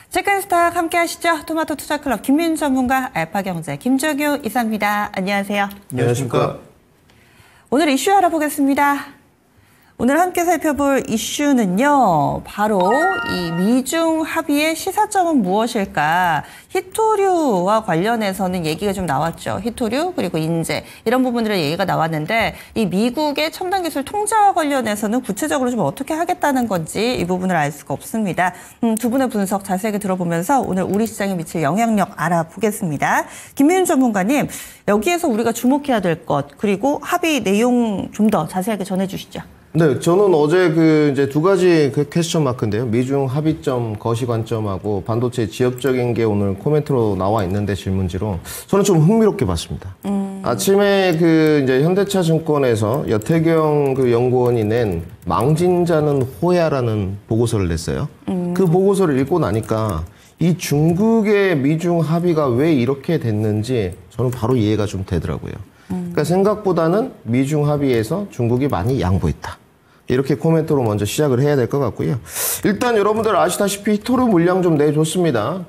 체크인스탁 함께 하시죠. 토마토 투자클럽 김민우 전문가, 알파경제 김정유 이사입니다. 안녕하세요. 안녕하십니까. 오늘 이슈 알아보겠습니다. 오늘 함께 살펴볼 이슈는요, 바로 이 미중 합의의 시사점은 무엇일까? 히토류와 관련해서는 얘기가 좀 나왔죠. 히토류 그리고 인재 이런 부분들의 얘기가 나왔는데, 이 미국의 첨단 기술 통제와 관련해서는 구체적으로 좀 어떻게 하겠다는 건지 이 부분을 알 수가 없습니다. 두 분의 분석 자세하게 들어보면서 오늘 우리 시장에 미칠 영향력 알아보겠습니다. 김민우 전문가님, 여기에서 우리가 주목해야 될 것, 그리고 합의 내용 좀 더 자세하게 전해주시죠. 네, 저는 어제 이제 두 가지 퀘스천 마크인데요. 미중 합의점, 거시관점하고 반도체 지역적인 게 오늘 코멘트로 나와 있는데, 질문지로. 저는 좀 흥미롭게 봤습니다. 아침에 이제 현대차증권에서 여태경 연구원이 낸 망진자는 호야라는 보고서를 냈어요. 그 보고서를 읽고 나니까 이 중국의 미중 합의가 왜 이렇게 됐는지 저는 바로 이해가 좀 되더라고요. 그러니까 생각보다는 미중 합의에서 중국이 많이 양보했다. 이렇게 코멘트로 먼저 시작을 해야 될 것 같고요. 일단 여러분들 아시다시피 히토류 물량 좀 내줬습니다.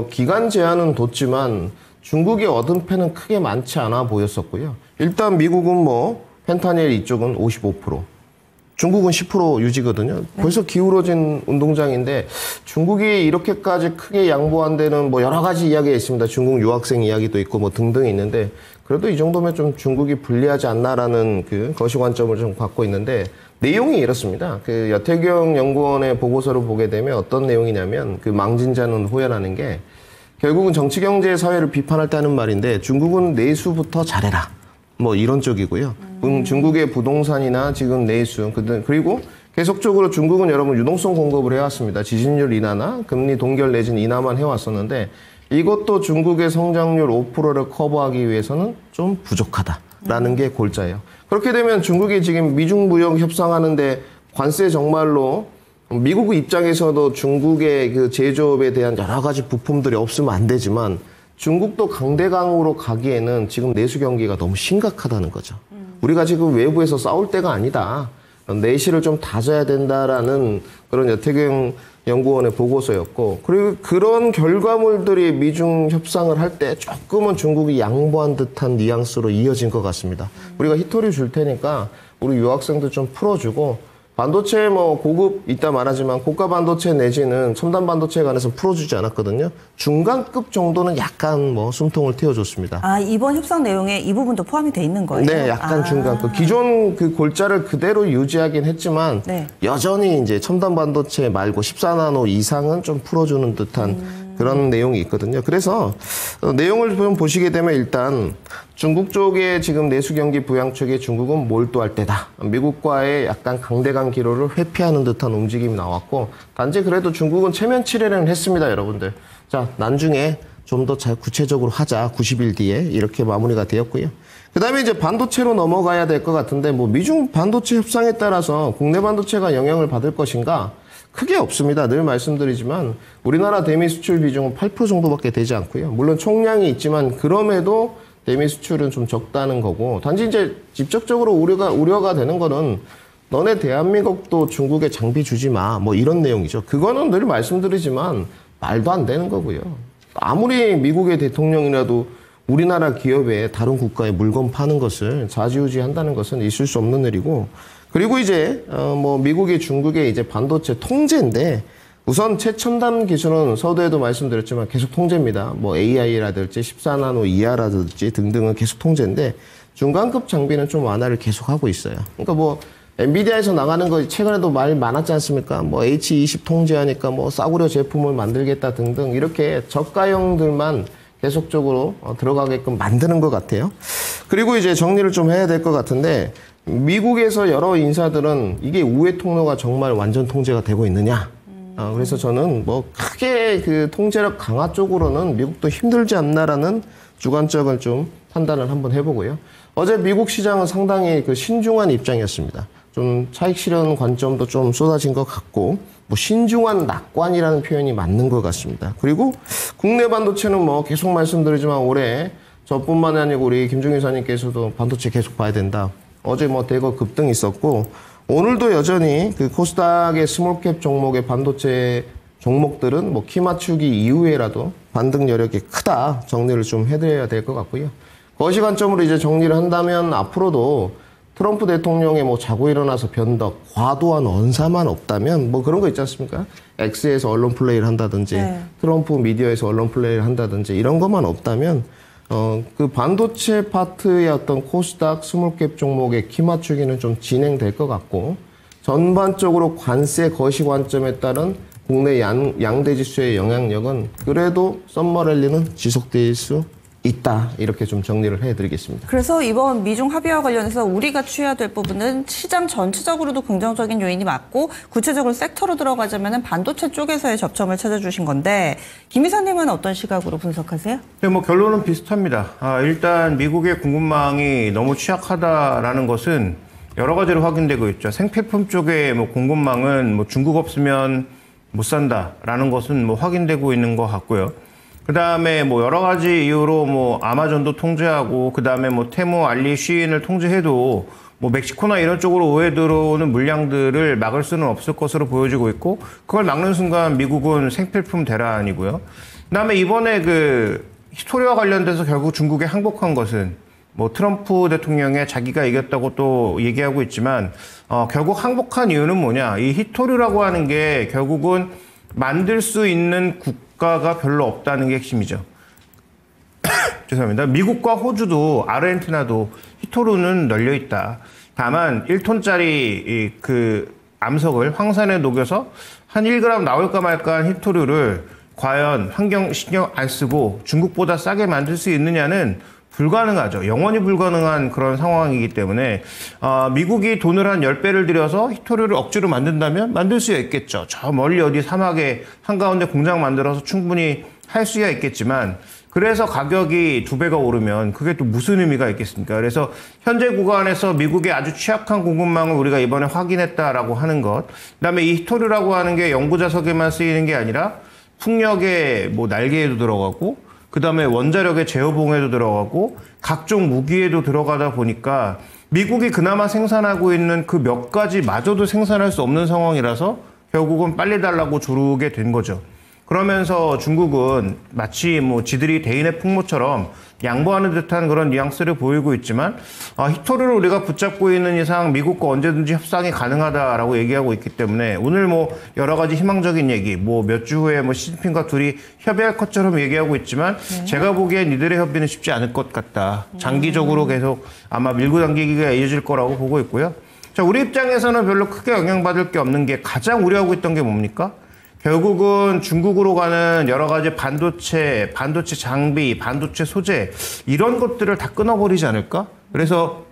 기간 제한은 뒀지만 중국이 얻은 패는 크게 많지 않아 보였었고요. 일단 미국은 펜타닐 이쪽은 55%. 중국은 10% 유지거든요. 벌써 기울어진 운동장인데, 중국이 이렇게까지 크게 양보한 데는 여러 가지 이야기가 있습니다. 중국 유학생 이야기도 있고 등등이 있는데, 그래도 이 정도면 좀 중국이 불리하지 않나라는 거시관점을 좀 갖고 있는데, 내용이 이렇습니다. 여태경 연구원의 보고서를 보게 되면 어떤 내용이냐면, 망진자는 호야라는 게 결국은 정치, 경제, 사회를 비판할 때 하는 말인데, 중국은 내수부터 잘해라. 이런 쪽이고요. 중국의 부동산이나 지금 내수, 그리고 계속적으로 중국은 여러분 유동성 공급을 해왔습니다. 지진율 인하나 금리 동결 내진 인하만 해왔었는데, 이것도 중국의 성장률 5%를 커버하기 위해서는 좀 부족하다라는 게 골자예요. 그렇게 되면 중국이 지금 미중 무역 협상하는데 관세 정말로, 미국 입장에서도 중국의 제조업에 대한 여러 가지 부품들이 없으면 안 되지만, 중국도 강대강으로 가기에는 지금 내수 경기가 너무 심각하다는 거죠. 우리가 지금 외부에서 싸울 때가 아니다. 내실을 좀 다져야 된다라는 그런 여태경 연구원의 보고서였고, 그리고 그런 결과물들이 미중 협상을 할 때 조금은 중국이 양보한 듯한 뉘앙스로 이어진 것 같습니다. 우리가 히토류 줄 테니까 우리 유학생들 좀 풀어주고, 반도체 고급 이따 말하지만 고가 반도체 내지는 첨단 반도체에 관해서 풀어주지 않았거든요. 중간급 정도는 약간 숨통을 틔워줬습니다. 아, 이번 협상 내용에 이 부분도 포함이 돼 있는 거예요? 네, 약간 중간급. 기존 골자를 그대로 유지하긴 했지만, 네, 여전히 이제 첨단 반도체 말고 14나노 이상은 좀 풀어주는 듯한 그런 내용이 있거든요. 그래서 내용을 좀 보시게 되면, 일단 중국 쪽에 지금 내수 경기 부양 쪽에 중국은 몰두할 때다. 미국과의 약간 강대강 기로를 회피하는 듯한 움직임이 나왔고, 단지 그래도 중국은 체면 치레는 했습니다, 여러분들. 자, 나중에 좀 더 구체적으로 하자. 90일 뒤에 이렇게 마무리가 되었고요. 그 다음에 이제 반도체로 넘어가야 될 것 같은데, 미중 반도체 협상에 따라서 국내 반도체가 영향을 받을 것인가? 크게 없습니다. 늘 말씀드리지만 우리나라 대미 수출 비중은 8% 정도밖에 되지 않고요. 물론 총량이 있지만 그럼에도 대미 수출은 좀 적다는 거고, 단지 이제 직접적으로 우려가 되는 거는, 너네 대한민국도 중국에 장비 주지 마, 이런 내용이죠. 그거는 늘 말씀드리지만 말도 안 되는 거고요. 아무리 미국의 대통령이라도 우리나라 기업에 다른 국가에 물건 파는 것을 좌지우지한다는 것은 있을 수 없는 일이고, 그리고 이제 미국이 중국의 이제 반도체 통제인데, 우선 최첨단 기술은 서두에도 말씀드렸지만 계속 통제입니다. AI라든지 14나노 이하라든지 등등은 계속 통제인데, 중간급 장비는 좀 완화를 계속하고 있어요. 그러니까 엔비디아에서 나가는 거 최근에도 말 많았지 않습니까? H20 통제하니까 싸구려 제품을 만들겠다 등등, 이렇게 저가형들만 계속적으로 들어가게끔 만드는 것 같아요. 그리고 이제 정리를 좀 해야 될 것 같은데, 미국에서 여러 인사들은 이게 우회 통로가 정말 완전 통제가 되고 있느냐. 그래서 저는 크게 통제력 강화 쪽으로는 미국도 힘들지 않나라는 주관적을 좀 판단을 한번 해보고요. 어제 미국 시장은 상당히 신중한 입장이었습니다. 좀 차익 실현 관점도 좀 쏟아진 것 같고, 신중한 낙관이라는 표현이 맞는 것 같습니다. 그리고 국내 반도체는 계속 말씀드리지만 올해 저뿐만 아니고 우리 김종인 사님께서도 반도체 계속 봐야 된다. 어제 대거 급등 있었고, 오늘도 여전히 코스닥의 스몰캡 종목의 반도체 종목들은 뭐 키 맞추기 이후에라도 반등 여력이 크다 정리를 좀 해드려야 될 것 같고요. 거시 관점으로 이제 정리를 한다면 앞으로도 트럼프 대통령의 뭐 자고 일어나서 변덕, 과도한 언사만 없다면 뭐 그런 거 있지 않습니까? X에서 언론 플레이를 한다든지 트럼프 미디어에서 언론 플레이를 한다든지 이런 것만 없다면 그 반도체 파트의 어떤 코스닥 스몰캡 종목의 키 맞추기는 좀 진행될 것 같고 전반적으로 관세 거시 관점에 따른 국내 양대 지수의 영향력은 그래도 썸머랠리는 지속될 수 있다. 이렇게 좀 정리를 해드리겠습니다. 그래서 이번 미중 합의와 관련해서 우리가 취해야 될 부분은 시장 전체적으로도 긍정적인 요인이 맞고 구체적으로 섹터로 들어가자면 반도체 쪽에서의 접점을 찾아주신 건데 김 이사님은 어떤 시각으로 분석하세요? 네, 뭐 결론은 비슷합니다. 일단 미국의 공급망이 너무 취약하다라는 것은 여러 가지로 확인되고 있죠. 생필품 쪽의 뭐 공급망은 뭐 중국 없으면 못 산다라는 것은 뭐 확인되고 있는 것 같고요. 그 다음에 뭐 여러 가지 이유로 뭐 아마존도 통제하고 그 다음에 뭐 테무, 알리, 쉬인을 통제해도 뭐 멕시코나 이런 쪽으로 우회 들어오는 물량들을 막을 수는 없을 것으로 보여지고 있고 그걸 막는 순간 미국은 생필품 대란이고요. 그 다음에 이번에 그 히스토리와 관련돼서 결국 중국에 항복한 것은 뭐 트럼프 대통령의 자기가 이겼다고 또 얘기하고 있지만 결국 항복한 이유는 뭐냐? 이 히토류라고 하는 게 결국은 만들 수 있는 국가가 별로 없다는 게 핵심이죠. 죄송합니다. 미국과 호주도 아르헨티나도 히토류는 널려 있다. 다만 1톤짜리 그 암석을 황산에 녹여서 한 1g 나올까 말까 한 히토류를 과연 환경 신경 안 쓰고 중국보다 싸게 만들 수 있느냐는 불가능하죠. 영원히 불가능한 그런 상황이기 때문에 미국이 돈을 한 10배를 들여서 히토류를 억지로 만든다면 만들 수야 있겠죠. 저 멀리 어디 사막에 한가운데 공장 만들어서 충분히 할 수야 있겠지만 그래서 가격이 2배가 오르면 그게 또 무슨 의미가 있겠습니까? 그래서 현재 구간에서 미국의 아주 취약한 공급망을 우리가 이번에 확인했다라고 하는 것, 그다음에 이 히토류라고 하는 게 연구자석에만 쓰이는 게 아니라 풍력의 뭐 날개에도 들어가고 그 다음에 원자력의 제어봉에도 들어가고 각종 무기에도 들어가다 보니까 미국이 그나마 생산하고 있는 그 몇 가지 마저도 생산할 수 없는 상황이라서 결국은 빨리 달라고 조르게 된 거죠. 그러면서 중국은 마치 뭐 지들이 대인의 풍모처럼 양보하는 듯한 그런 뉘앙스를 보이고 있지만 히토류를 우리가 붙잡고 있는 이상 미국과 언제든지 협상이 가능하다라고 얘기하고 있기 때문에 오늘 뭐 여러 가지 희망적인 얘기 뭐 몇 주 후에 뭐 시진핑과 둘이 협의할 것처럼 얘기하고 있지만 제가 보기엔 이들의 협의는 쉽지 않을 것 같다. 장기적으로 계속 아마 밀고 당기기가 이어질 거라고 보고 있고요. 자, 우리 입장에서는 별로 크게 영향받을 게 없는 게 가장 우려하고 있던 게 뭡니까? 결국은 중국으로 가는 여러 가지 반도체 장비, 반도체 소재 이런 것들을 다 끊어버리지 않을까? 그래서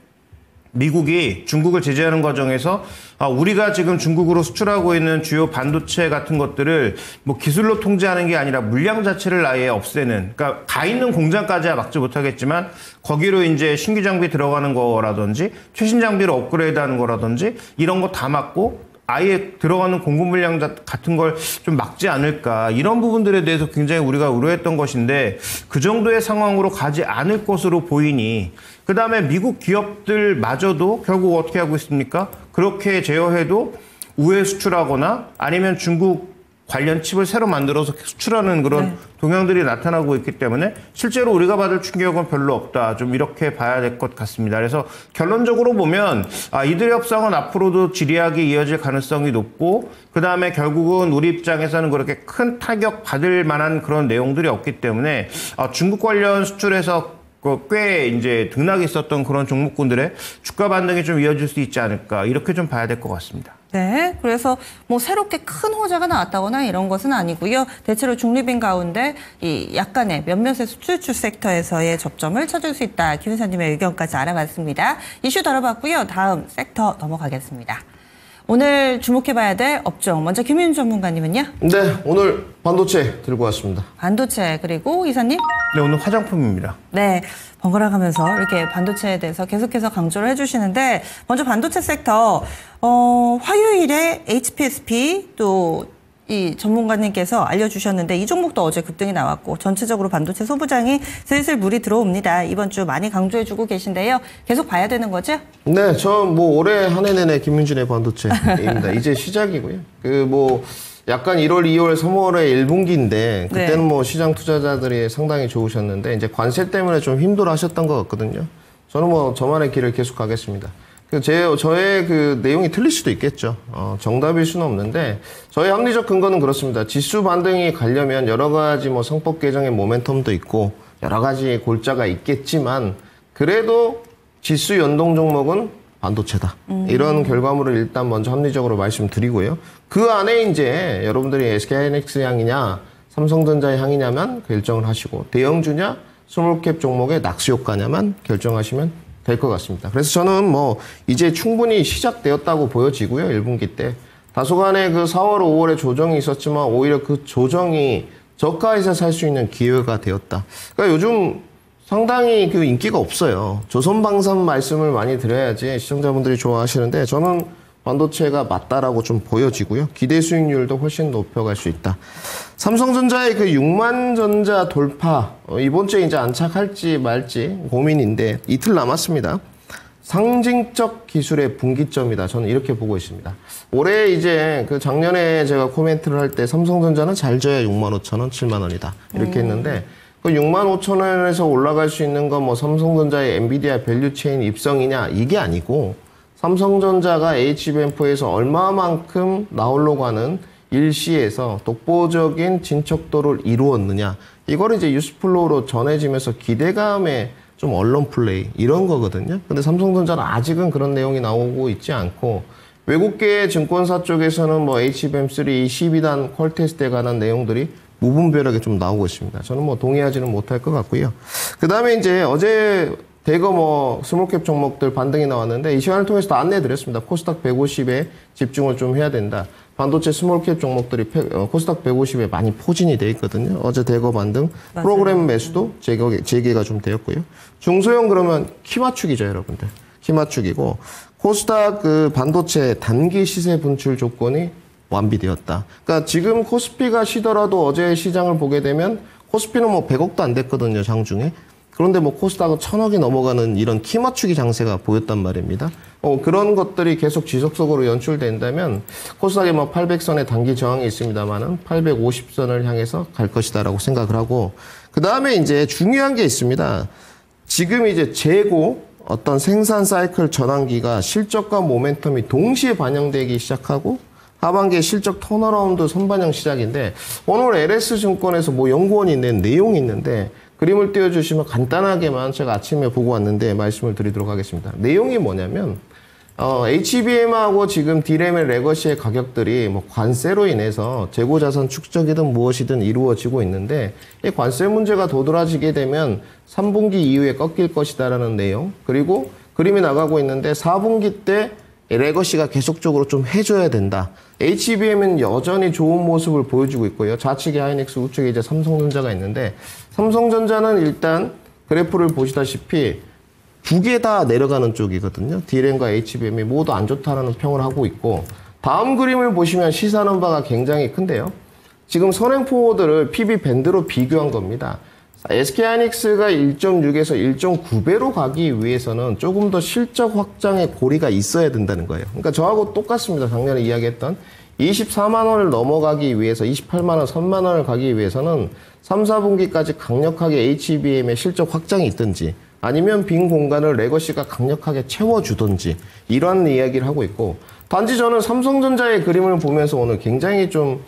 미국이 중국을 제재하는 과정에서 우리가 지금 중국으로 수출하고 있는 주요 반도체 같은 것들을 뭐 기술로 통제하는 게 아니라 물량 자체를 아예 없애는, 그러니까 가 있는 공장까지야 막지 못하겠지만 거기로 이제 신규 장비 들어가는 거라든지 최신 장비를 업그레이드하는 거라든지 이런 거 다 막고 아예 들어가는 공급 물량 같은 걸 좀 막지 않을까, 이런 부분들에 대해서 굉장히 우리가 우려했던 것인데 그 정도의 상황으로 가지 않을 것으로 보이니, 그 다음에 미국 기업들마저도 결국 어떻게 하고 있습니까? 그렇게 제어해도 우회 수출하거나 아니면 중국 관련 칩을 새로 만들어서 수출하는 그런 동향들이 나타나고 있기 때문에 실제로 우리가 받을 충격은 별로 없다. 좀 이렇게 봐야 될 것 같습니다. 그래서 결론적으로 보면 이들의 협상은 앞으로도 지리하게 이어질 가능성이 높고, 그 다음에 결국은 우리 입장에서는 그렇게 큰 타격 받을 만한 그런 내용들이 없기 때문에 중국 관련 수출에서 꽤 이제 등락이 있었던 그런 종목군들의 주가 반등이 좀 이어질 수 있지 않을까, 이렇게 좀 봐야 될 것 같습니다. 네, 그래서 뭐 새롭게 큰 호재가 나왔다거나 이런 것은 아니고요. 대체로 중립인 가운데 이 약간의 몇몇의 수출주 섹터에서의 접점을 찾을 수 있다. 김 이사님의 의견까지 알아봤습니다. 이슈 다뤄봤고요. 다음 섹터 넘어가겠습니다. 오늘 주목해봐야 될 업종, 먼저 김윤 전문가님은요? 네, 오늘 반도체 들고 왔습니다. 반도체, 그리고 이사님? 네, 오늘 화장품입니다. 네, 번갈아 가면서 이렇게 반도체에 대해서 계속해서 강조를 해주시는데, 먼저 반도체 섹터, 화요일에 HPSP 또 이 전문가님께서 알려주셨는데 이 종목도 어제 급등이 나왔고 전체적으로 반도체 소부장이 슬슬 물이 들어옵니다. 이번 주 많이 강조해주고 계신데요. 계속 봐야 되는 거죠? 네, 저 뭐 올해 한 해 내내 김윤준의 반도체입니다. 이제 시작이고요. 약간 1월, 2월, 3월의 1분기인데 그때는 네. 뭐 시장 투자자들이 상당히 좋으셨는데 이제 관세 때문에 좀 힘들어 하셨던 것 같거든요. 저는 뭐 저만의 길을 계속 가겠습니다. 저의 그 내용이 틀릴 수도 있겠죠. 정답일 수는 없는데 저의 합리적 근거는 그렇습니다. 지수 반등이 가려면 여러 가지 뭐 성법 개정의 모멘텀도 있고 여러 가지 골자가 있겠지만 그래도 지수 연동 종목은 반도체다. 이런 결과물을 일단 먼저 합리적으로 말씀드리고요. 그 안에 이제 여러분들이 SK하이닉스 향이냐 삼성전자의 향이냐만 결정을 하시고 대형주냐 스몰캡 종목의 낙수 효과냐만 결정하시면 될 것 같습니다. 그래서 저는 뭐 이제 충분히 시작되었다고 보여지고요. 1분기 때. 다소간의 그 4월, 5월에 조정이 있었지만 오히려 그 조정이 저가에서 살 수 있는 기회가 되었다. 그러니까 요즘 상당히 그 인기가 없어요. 조선방산 말씀을 많이 드려야지 시청자분들이 좋아하시는데 저는 반도체가 맞다라고 좀 보여지고요. 기대 수익률도 훨씬 높여갈 수 있다. 삼성전자의 그 6만 전자 돌파 이번 주에 이제 안착할지 말지 고민인데 이틀 남았습니다. 상징적 기술의 분기점이다. 저는 이렇게 보고 있습니다. 올해 이제 그 작년에 제가 코멘트를 할 때 삼성전자는 잘 져야 6만 5천 원, 7만 원이다. 이렇게 했는데 그 6만 5천 원에서 올라갈 수 있는 건 뭐 삼성전자의 엔비디아 밸류체인 입성이냐 이게 아니고 삼성전자가 HBM4에서 얼마만큼 나오려고 하는 일시에서 독보적인 진척도를 이루었느냐. 이걸 이제 뉴스플로우로 전해지면서 기대감에 좀 언론 플레이 이런 거거든요. 근데 삼성전자는 아직은 그런 내용이 나오고 있지 않고 외국계 증권사 쪽에서는 뭐 HBM3 12단 퀄 테스트에 관한 내용들이 무분별하게 좀 나오고 있습니다. 저는 뭐 동의하지는 못할 것 같고요. 그 다음에 이제 어제 대거 뭐 스몰캡 종목들 반등이 나왔는데 이 시간을 통해서 다 안내해드렸습니다. 코스닥 150에 집중을 좀 해야 된다. 반도체 스몰캡 종목들이 코스닥 150에 많이 포진이 돼 있거든요. 어제 대거 반등, 맞아요. 프로그램 매수도 재개가 좀 되었고요. 중소형 그러면 키 맞추기죠, 여러분들. 키 맞추기고 코스닥 그 반도체 단기 시세 분출 조건이 완비되었다. 그러니까 지금 코스피가 쉬더라도 어제 시장을 보게 되면 코스피는 뭐 100억도 안 됐거든요, 장중에. 그런데 뭐 코스닥은 1000억이 넘어가는 이런 키 맞추기 장세가 보였단 말입니다. 그런 것들이 계속 지속적으로 연출된다면 코스닥에 뭐 800선의 단기 저항이 있습니다만은 850선을 향해서 갈 것이다라고 생각을 하고 그 다음에 이제 중요한 게 있습니다. 지금 이제 재고 어떤 생산 사이클 전환기가 실적과 모멘텀이 동시에 반영되기 시작하고 하반기에 실적 턴어라운드 선반영 시작인데 오늘 LS증권에서 뭐 연구원이 낸 내용이 있는데 그림을 띄워주시면 간단하게만 제가 아침에 보고 왔는데 말씀을 드리도록 하겠습니다. 내용이 뭐냐면 HBM하고 지금 D램의 레거시의 가격들이 뭐 관세로 인해서 재고자산 축적이든 무엇이든 이루어지고 있는데 이 관세 문제가 도드라지게 되면 3분기 이후에 꺾일 것이다라는 내용 그리고 그림이 나가고 있는데 4분기 때 레거시가 계속적으로 좀 해줘야 된다. HBM은 여전히 좋은 모습을 보여주고 있고요. 좌측에 하이닉스, 우측에 이제 삼성전자가 있는데 삼성전자는 일단 그래프를 보시다시피 두 개 다 내려가는 쪽이거든요. D램과 HBM이 모두 안 좋다라는 평을 하고 있고 다음 그림을 보시면 시사하는 바가 굉장히 큰데요. 지금 선행포워드를 PB 밴드로 비교한 겁니다. SK하이닉스가 1.6에서 1.9배로 가기 위해서는 조금 더 실적 확장의 고리가 있어야 된다는 거예요. 그러니까 저하고 똑같습니다. 작년에 이야기했던 24만 원을 넘어가기 위해서 28만 원, 3만 원을 가기 위해서는 3, 4분기까지 강력하게 HBM의 실적 확장이 있든지 아니면 빈 공간을 레거시가 강력하게 채워주든지 이런 이야기를 하고 있고 단지 저는 삼성전자의 그림을 보면서 오늘 굉장히 좀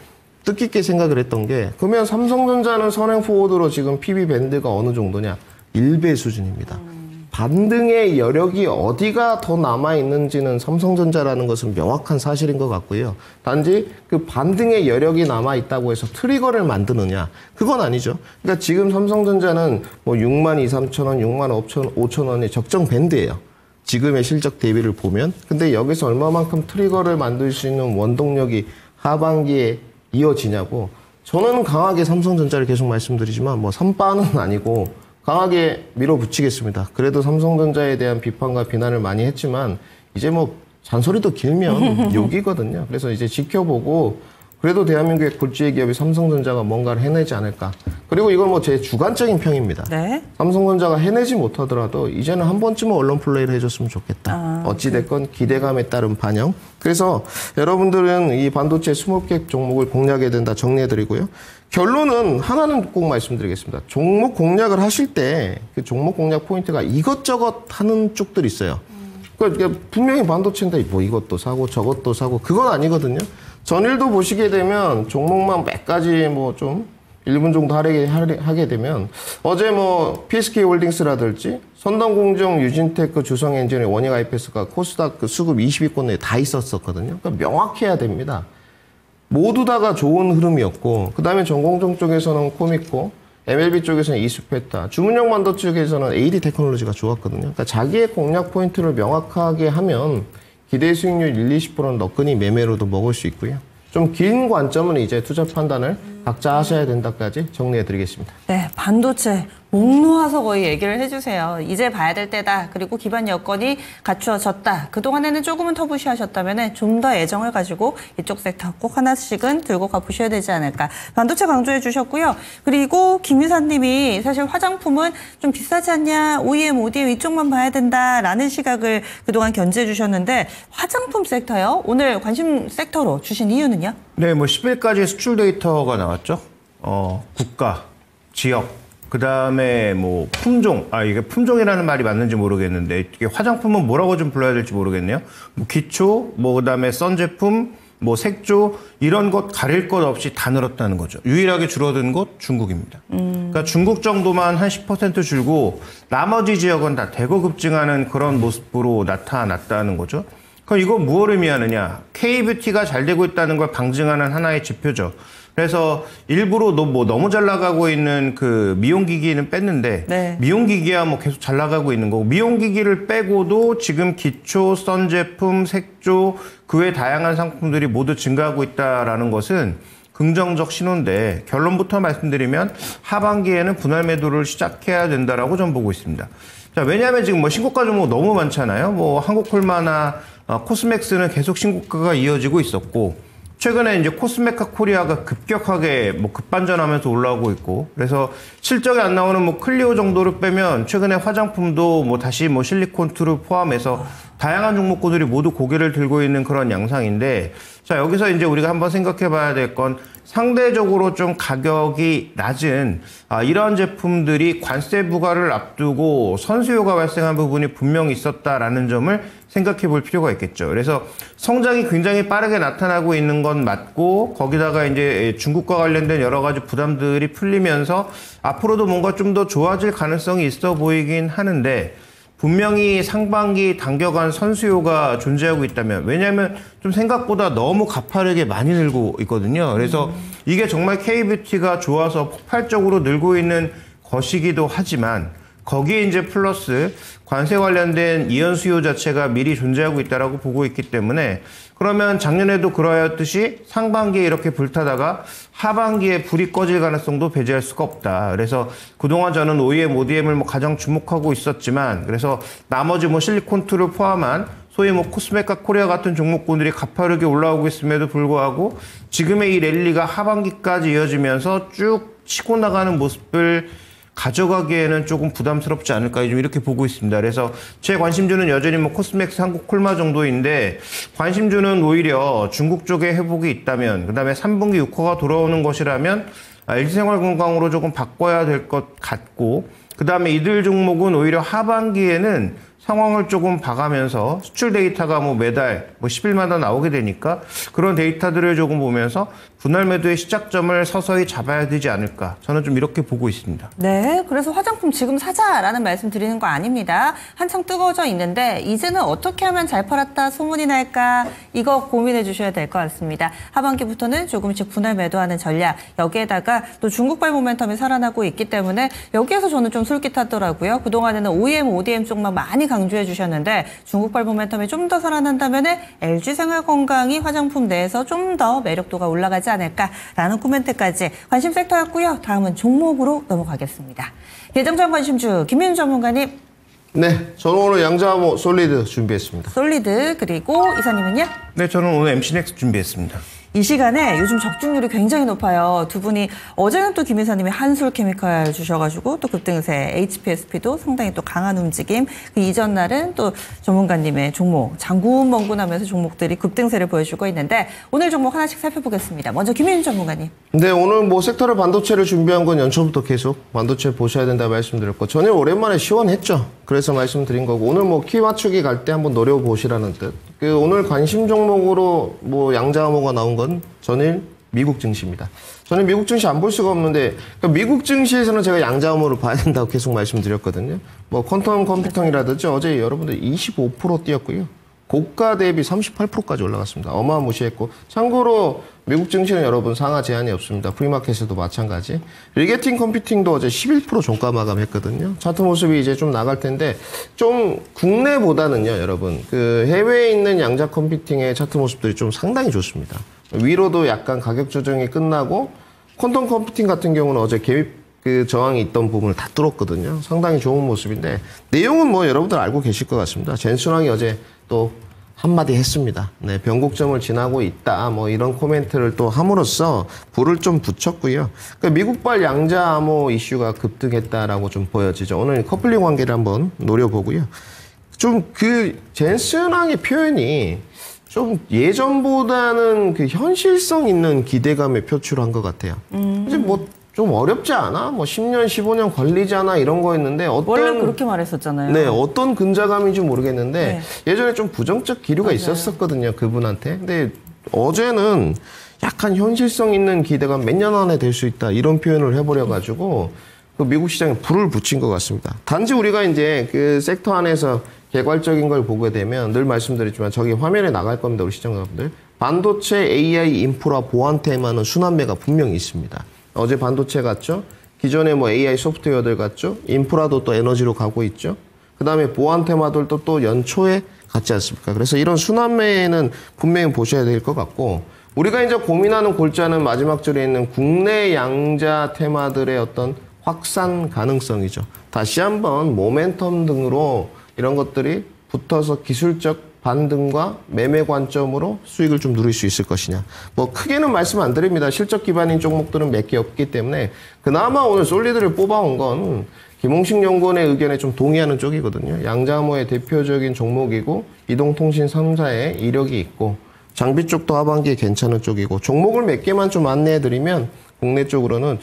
뜻깊게 생각을 했던 게 그러면 삼성전자는 선행포워드로 지금 PB 밴드가 어느 정도냐 1배 수준입니다. 반등의 여력이 어디가 더 남아있는지는 삼성전자라는 것은 명확한 사실인 것 같고요. 단지 그 반등의 여력이 남아있다고 해서 트리거를 만드느냐 그건 아니죠. 그러니까 지금 삼성전자는 뭐 6만 2, 3천 원, 6만 5천 원이 적정 밴드예요. 지금의 실적 대비를 보면. 근데 여기서 얼마만큼 트리거를 만들 수 있는 원동력이 하반기에 이어지냐고 저는 강하게 삼성전자를 계속 말씀드리지만 뭐 삼바는 아니고 강하게 밀어붙이겠습니다. 그래도 삼성전자에 대한 비판과 비난을 많이 했지만 이제 뭐 잔소리도 길면 욕이거든요. 그래서 이제 지켜보고 그래도 대한민국의 굴지의 기업이 삼성전자가 뭔가를 해내지 않을까 그리고 이건 뭐 제 주관적인 평입니다. 네. 삼성전자가 해내지 못하더라도 이제는 한 번쯤은 언론 플레이를 해줬으면 좋겠다. 어찌됐건 기대감에 따른 반영. 그래서 여러분들은 이 반도체 스몰캡 종목을 공략해야 된다 정리해드리고요. 결론은 하나는 꼭 말씀드리겠습니다. 종목 공략을 하실 때 그 종목 공략 포인트가 이것저것 하는 쪽들이 있어요. 그러니까 분명히 반도체인데 뭐 이것도 사고 저것도 사고 그건 아니거든요. 전일도 보시게 되면 종목만 몇 가지 뭐 좀 1분 정도 하게 되면 어제 뭐 PSK 홀딩스라든지 선동공정, 유진테크, 주성엔지니어, 원익 IPS가 코스닥 수급 20위권 내에 다 있었거든요. 그러니까 명확해야 됩니다. 모두 다가 좋은 흐름이었고 그 다음에 전공정 쪽에서는 코미코, MLB 쪽에서는 이스페타, 주문형 반도체 쪽에서는 AD 테크놀로지가 좋았거든요. 그러니까 자기의 공략 포인트를 명확하게 하면 기대 수익률 1, 20%는 너끈히 매매로도 먹을 수 있고요. 좀 긴 관점은 이제 투자 판단을 각자 하셔야 된다까지 정리해드리겠습니다. 네, 반도체 목 놓아서 거의 얘기를 해주세요. 이제 봐야 될 때다. 그리고 기반 여건이 갖추어졌다. 그동안에는 조금은 터부시하셨다면 좀 더 애정을 가지고 이쪽 섹터 꼭 하나씩은 들고 가보셔야 되지 않을까. 반도체 강조해 주셨고요. 그리고 김유사님이 사실 화장품은 좀 비싸지 않냐. OEM, ODM 이쪽만 봐야 된다라는 시각을 그동안 견지해 주셨는데 화장품 섹터요. 오늘 관심 섹터로 주신 이유는요? 네, 뭐 10일까지 수출 데이터가 나왔죠. 국가, 지역, 그 다음에 뭐 품종, 이게 품종이라는 말이 맞는지 모르겠는데 이게 화장품은 뭐라고 좀 불러야 될지 모르겠네요. 뭐 기초, 뭐 그 다음에 선 제품, 뭐 색조 이런 것 가릴 것 없이 다 늘었다는 거죠. 유일하게 줄어든 곳 중국입니다. 그러니까 중국 정도만 한 10% 줄고 나머지 지역은 다 대거 급증하는 그런 모습으로 나타났다는 거죠. 그럼 이거 무엇을 의미하느냐? K뷰티가 잘 되고 있다는 걸 방증하는 하나의 지표죠. 그래서 일부러 너무 잘 나가고 있는 그 미용기기는 뺐는데 네. 미용기기야 뭐 계속 잘 나가고 있는 거고 미용기기를 빼고도 지금 기초, 선 제품, 색조 그 외 다양한 상품들이 모두 증가하고 있다라는 것은 긍정적 신호인데 결론부터 말씀드리면 하반기에는 분할 매도를 시작해야 된다라고 전 보고 있습니다. 자, 왜냐하면 지금 뭐 신고가 종목 너무 많잖아요. 뭐 한국콜마나 코스맥스는 계속 신고가가 이어지고 있었고 최근에 이제 코스메카 코리아가 급격하게 뭐 급반전하면서 올라오고 있고 그래서 실적이 안 나오는 뭐 클리오 정도를 빼면 최근에 화장품도 뭐 다시 뭐 실리콘2를 포함해서 다양한 종목군들이 모두 고개를 들고 있는 그런 양상인데 자 여기서 이제 우리가 한번 생각해 봐야 될 건 상대적으로 좀 가격이 낮은 이러한 제품들이 관세 부과를 앞두고 선수요가 발생한 부분이 분명히 있었다라는 점을 생각해 볼 필요가 있겠죠. 그래서 성장이 굉장히 빠르게 나타나고 있는 건 맞고 거기다가 이제 중국과 관련된 여러 가지 부담들이 풀리면서 앞으로도 뭔가 좀 더 좋아질 가능성이 있어 보이긴 하는데 분명히 상반기 당겨간 선수요가 존재하고 있다면 왜냐하면 좀 생각보다 너무 가파르게 많이 늘고 있거든요. 그래서 이게 정말 K뷰티가 좋아서 폭발적으로 늘고 있는 것이기도 하지만 거기에 이제 플러스 관세 관련된 이연 수요 자체가 미리 존재하고 있다라고 보고 있기 때문에 그러면 작년에도 그러했듯이 상반기에 이렇게 불타다가 하반기에 불이 꺼질 가능성도 배제할 수가 없다. 그래서 그동안 저는 OEM, ODM을 뭐 가장 주목하고 있었지만 그래서 나머지 뭐 실리콘2를 포함한 소위 뭐 코스메카 코리아 같은 종목군들이 가파르게 올라오고 있음에도 불구하고 지금의 이 랠리가 하반기까지 이어지면서 쭉 치고 나가는 모습을 가져가기에는 조금 부담스럽지 않을까 좀 이렇게 보고 있습니다. 그래서 제 관심주는 여전히 뭐 코스맥스, 한국 콜마 정도인데 관심주는 오히려 중국 쪽에 회복이 있다면 그다음에 3분기 6호가 돌아오는 것이라면 LG생활건강으로 조금 바꿔야 될 것 같고 그다음에 이들 종목은 오히려 하반기에는 상황을 조금 봐가면서 수출 데이터가 뭐 매달 뭐 10일마다 나오게 되니까 그런 데이터들을 조금 보면서 분할 매도의 시작점을 서서히 잡아야 되지 않을까 저는 좀 이렇게 보고 있습니다. 네, 그래서 화장품 지금 사자라는 말씀 드리는 거 아닙니다. 한창 뜨거워져 있는데 이제는 어떻게 하면 잘 팔았다 소문이 날까 이거 고민해 주셔야 될 것 같습니다. 하반기부터는 조금씩 분할 매도하는 전략 여기에다가 또 중국발 모멘텀이 살아나고 있기 때문에 여기에서 저는 좀 솔깃하더라고요. 그동안에는 OEM, ODM 쪽만 많이 강조해 주셨는데 중국발 모멘텀이 좀 더 살아난다면 LG생활건강이 화장품 내에서 좀 더 매력도가 올라가지 않을까라는 코멘트까지 관심 섹터였고요. 다음은 종목으로 넘어가겠습니다. 예정전 관심주 김민우 전문가님. 네, 저는 오늘 양자모 솔리드 준비했습니다. 솔리드 그리고 이사님은요? 네, 저는 오늘 MC넥스 준비했습니다. 이 시간에 요즘 적중률이 굉장히 높아요. 두 분이 어제는 또 김 이사님이 한솔케미칼 주셔가지고 또 급등세, HPSP도 상당히 또 강한 움직임. 그 이전 날은 또 전문가님의 종목 장군멍군하면서 종목들이 급등세를 보여주고 있는데 오늘 종목 하나씩 살펴보겠습니다. 먼저 김윤 전문가님. 네, 오늘 뭐 섹터를 반도체를 준비한 건 연초부터 계속 반도체 보셔야 된다 말씀드렸고 전혀 오랜만에 시원했죠. 그래서 말씀드린 거고 오늘 뭐 키 맞추기 갈 때 한번 노려보시라는 뜻. 그 오늘 관심 종목으로 뭐 양자암호가 나온 건 전일 미국 증시입니다. 저는 미국 증시 안 볼 수가 없는데 그러니까 미국 증시에서는 제가 양자암호를 봐야 된다고 계속 말씀드렸거든요. 뭐 퀀텀 컴퓨팅이라든지 어제 여러분들 25% 뛰었고요. 고가 대비 38%까지 올라갔습니다. 어마무시했고 참고로 미국 증시는 여러분 상하 제한이 없습니다. 프리마켓에도 마찬가지. 리게팅 컴퓨팅도 어제 11% 종가 마감했거든요. 차트 모습이 이제 좀 나갈 텐데 좀 국내보다는요, 여러분 그 해외에 있는 양자 컴퓨팅의 차트 모습들이 좀 상당히 좋습니다. 위로도 약간 가격 조정이 끝나고 퀀텀 컴퓨팅 같은 경우는 어제 그 저항이 있던 부분을 다 뚫었거든요. 상당히 좋은 모습인데 내용은 뭐 여러분들 알고 계실 것 같습니다. 젠순왕이 어제 또 한마디 했습니다. 네, 변곡점을 지나고 있다. 뭐 이런 코멘트를 또 함으로써 불을 좀 붙였고요. 그러니까 미국발 양자암호 이슈가 급등했다라고 좀 보여지죠. 오늘 커플링 관계를 한번 노려보고요. 좀 그 젠슨왕의 표현이 좀 예전보다는 그 현실성 있는 기대감에 표출한 것 같아요. 이제 뭐 좀 어렵지 않아? 뭐 10년, 15년 걸리지 않아? 이런 거였는데 어떤 원래 그렇게 말했었잖아요. 네, 어떤 근자감인지 모르겠는데 네. 예전에 좀 부정적 기류가 맞아요. 있었었거든요, 그분한테. 근데 어제는 약간 현실성 있는 기대감 몇 년 안에 될 수 있다 이런 표현을 해버려가지고 그 미국 시장에 불을 붙인 것 같습니다. 단지 우리가 이제 그 섹터 안에서 개괄적인 걸 보게 되면 늘 말씀드렸지만 저기 화면에 나갈 겁니다, 우리 시청자분들. 반도체, AI, 인프라, 보안 테마는 순환매가 분명히 있습니다. 어제 반도체 갔죠. 기존에 뭐 AI 소프트웨어들 갔죠. 인프라도 또 에너지로 가고 있죠. 그 다음에 보안 테마들도 또 연초에 갔지 않습니까? 그래서 이런 순환매는 분명히 보셔야 될 것 같고 우리가 이제 고민하는 골자는 마지막 줄에 있는 국내 양자 테마들의 어떤 확산 가능성이죠. 다시 한번 모멘텀 등으로 이런 것들이 붙어서 기술적 반등과 매매 관점으로 수익을 좀 누릴 수 있을 것이냐. 뭐 크게는 말씀 안 드립니다. 실적 기반인 종목들은 몇 개 없기 때문에 그나마 오늘 솔리드를 뽑아온 건 김홍식 연구원의 의견에 좀 동의하는 쪽이거든요. 양자암호의 대표적인 종목이고 이동통신 3사에 이력이 있고 장비 쪽도 하반기에 괜찮은 쪽이고 종목을 몇 개만 좀 안내해드리면 국내 쪽으로는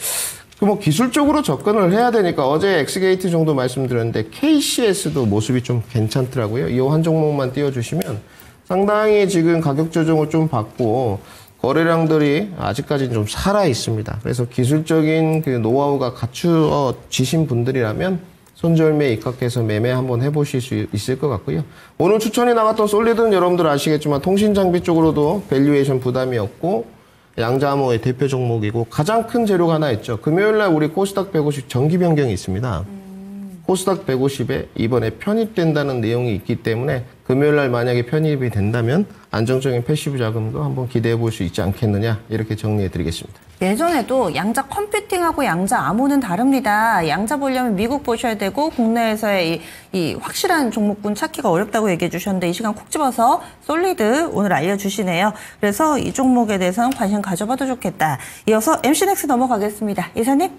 뭐 기술적으로 접근을 해야 되니까 어제 엑스게이트 정도 말씀드렸는데 KCS도 모습이 좀 괜찮더라고요. 이 한 종목만 띄워주시면 상당히 지금 가격 조정을 좀 받고 거래량들이 아직까지는 좀 살아 있습니다. 그래서 기술적인 그 노하우가 갖추어지신 분들이라면 손절매 입각해서 매매 한번 해보실 수 있을 것 같고요. 오늘 추천이 나갔던 솔리드는 여러분들 아시겠지만 통신 장비 쪽으로도 밸류에이션 부담이 없고 양자암호의 대표 종목이고 가장 큰 재료가 하나 있죠. 금요일날 우리 코스닥 150 정기 변경이 있습니다. 코스닥 150에 이번에 편입된다는 내용이 있기 때문에 금요일날 만약에 편입이 된다면 안정적인 패시브 자금도 한번 기대해 볼 수 있지 않겠느냐 이렇게 정리해 드리겠습니다. 예전에도 양자 컴퓨팅하고 양자 암호는 다릅니다. 양자 보려면 미국 보셔야 되고 국내에서의 이 확실한 종목군 찾기가 어렵다고 얘기해 주셨는데 이 시간 콕 집어서 솔리드 오늘 알려주시네요. 그래서 이 종목에 대해서는 관심 가져봐도 좋겠다. 이어서 MC넥스 넘어가겠습니다. 이사님?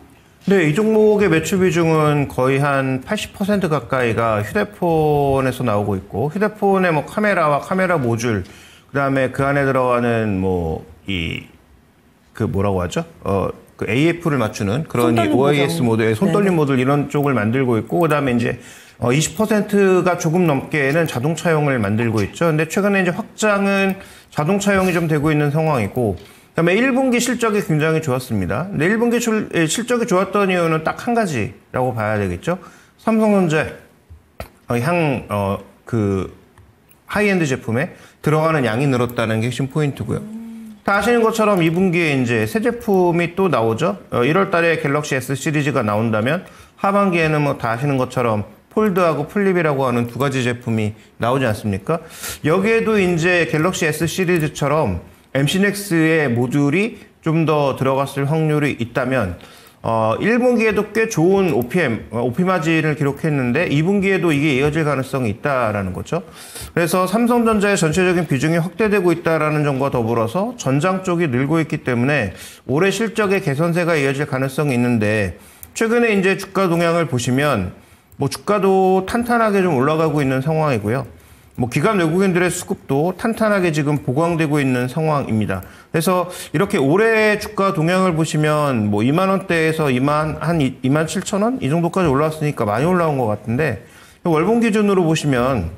네, 이 종목의 매출 비중은 거의 한 80% 가까이가 휴대폰에서 나오고 있고 휴대폰의 뭐 카메라와 카메라 모듈 그다음에 그 안에 들어가는 뭐 그 뭐라고 하죠? 그 AF를 맞추는 그런 이 OIS 모드의 손떨림 모듈 이런 쪽을 만들고 있고 그다음에 이제 20%가 조금 넘게는 자동차용을 만들고 있죠. 근데 최근에 이제 확장은 자동차용이 좀 되고 있는 상황이고 그다음에 1분기 실적이 굉장히 좋았습니다. 근데 1분기 실적이 좋았던 이유는 딱 한 가지라고 봐야 되겠죠. 삼성전자 그 하이엔드 제품에 들어가는 양이 늘었다는 게 핵심 포인트고요. 다 아시는 것처럼 2분기에 이제 새 제품이 또 나오죠. 1월 달에 갤럭시 S 시리즈가 나온다면 하반기에는 뭐 다 아시는 것처럼 폴드하고 플립이라고 하는 두 가지 제품이 나오지 않습니까? 여기에도 이제 갤럭시 S 시리즈처럼 MC넥스의 모듈이 좀 더 들어갔을 확률이 있다면 1분기에도 꽤 좋은 OP 마진을 기록했는데 2분기에도 이게 이어질 가능성이 있다라는 거죠. 그래서 삼성전자의 전체적인 비중이 확대되고 있다라는 점과 더불어서 전장 쪽이 늘고 있기 때문에 올해 실적의 개선세가 이어질 가능성이 있는데 최근에 이제 주가 동향을 보시면 뭐 주가도 탄탄하게 좀 올라가고 있는 상황이고요. 뭐 기관 외국인들의 수급도 탄탄하게 지금 보강되고 있는 상황입니다. 그래서 이렇게 올해 주가 동향을 보시면 뭐 2만 원대에서 2만 7천 원 이 정도까지 올라왔으니까 많이 올라온 것 같은데 월봉 기준으로 보시면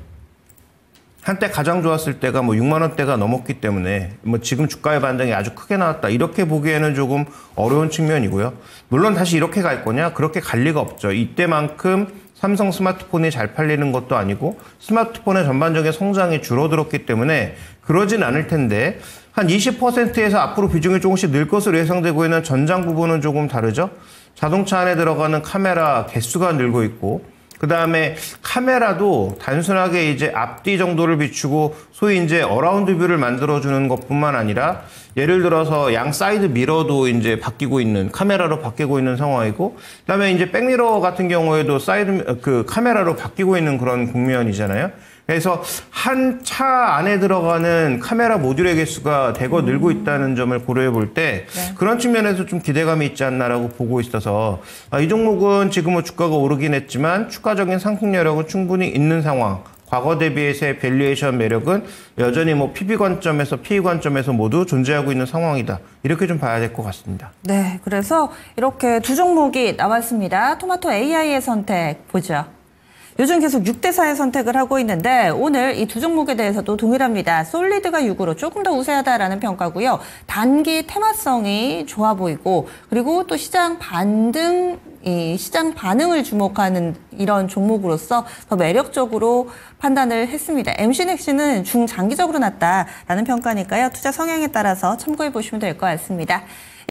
한때 가장 좋았을 때가 뭐 6만 원대가 넘었기 때문에 뭐 지금 주가의 반등이 아주 크게 나왔다 이렇게 보기에는 조금 어려운 측면이고요. 물론 다시 이렇게 갈 거냐? 그렇게 갈 리가 없죠. 이때만큼 삼성 스마트폰이 잘 팔리는 것도 아니고 스마트폰의 전반적인 성장이 줄어들었기 때문에 그러진 않을 텐데 한 20%에서 앞으로 비중이 조금씩 늘 것으로 예상되고 있는 전장 부분은 조금 다르죠. 자동차 안에 들어가는 카메라 개수가 늘고 있고 그 다음에 카메라도 단순하게 이제 앞뒤 정도를 비추고 소위 이제 어라운드 뷰를 만들어주는 것뿐만 아니라 예를 들어서 양 사이드 미러도 이제 바뀌고 있는 카메라로 바뀌고 있는 상황이고 그다음에 이제 백미러 같은 경우에도 사이드 카메라로 바뀌고 있는 그런 국면이잖아요. 그래서 한 차 안에 들어가는 카메라 모듈의 개수가 대거 늘고 있다는 점을 고려해 볼 때 그런 측면에서 좀 기대감이 있지 않나라고 보고 있어서 이 종목은 지금은 주가가 오르긴 했지만 추가적인 상승 여력은 충분히 있는 상황. 과거 대비해서의 밸류에이션 매력은 여전히 뭐 PB 관점에서 PE 관점에서 모두 존재하고 있는 상황이다. 이렇게 좀 봐야 될 것 같습니다. 네, 그래서 이렇게 두 종목이 나왔습니다. 토마토 AI의 선택 보죠. 요즘 계속 6대4의 선택을 하고 있는데 오늘 이 두 종목에 대해서도 동일합니다. 솔리드가 6으로 조금 더 우세하다라는 평가고요. 단기 테마성이 좋아 보이고 그리고 또 시장 반응을 주목하는 이런 종목으로서 더 매력적으로 판단을 했습니다. MC넥시는 중장기적으로 낮다라는 평가니까요. 투자 성향에 따라서 참고해 보시면 될 것 같습니다.